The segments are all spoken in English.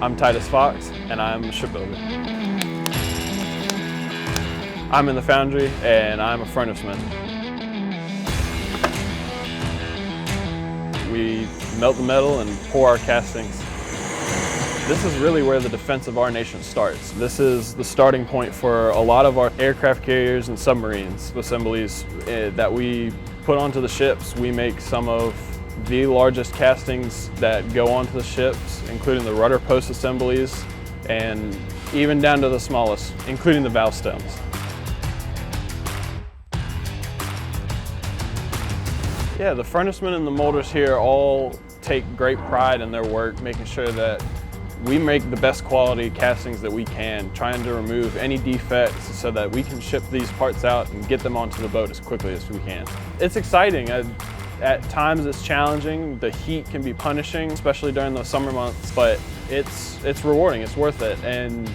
I'm Titus Fox, and I'm a shipbuilder. I'm in the foundry, and I'm a furnaceman. We melt the metal and pour our castings. This is really where the defense of our nation starts. This is the starting point for a lot of our aircraft carriers and submarines assemblies that we put onto the ships. We make some of the largest castings that go onto the ships, including the rudder post assemblies, and even down to the smallest, including the valve stems. Yeah, the furnacemen and the molders here all take great pride in their work, making sure that we make the best quality castings that we can, trying to remove any defects so that we can ship these parts out and get them onto the boat as quickly as we can. It's exciting. At times it's challenging. The heat can be punishing, especially during the summer months, but it's rewarding, it's worth it. And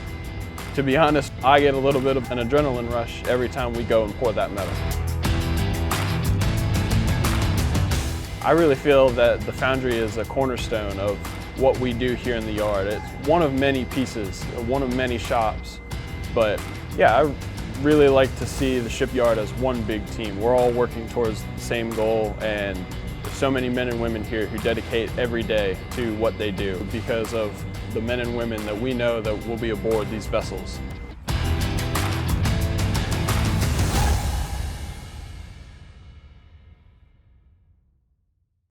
to be honest, I get a little bit of an adrenaline rush every time we go and pour that metal. I really feel that the foundry is a cornerstone of what we do here in the yard. It's one of many pieces, one of many shops. But yeah, I really like to see the shipyard as one big team. We're all working towards the same goal, and there's so many men and women here who dedicate every day to what they do because of the men and women that we know that will be aboard these vessels.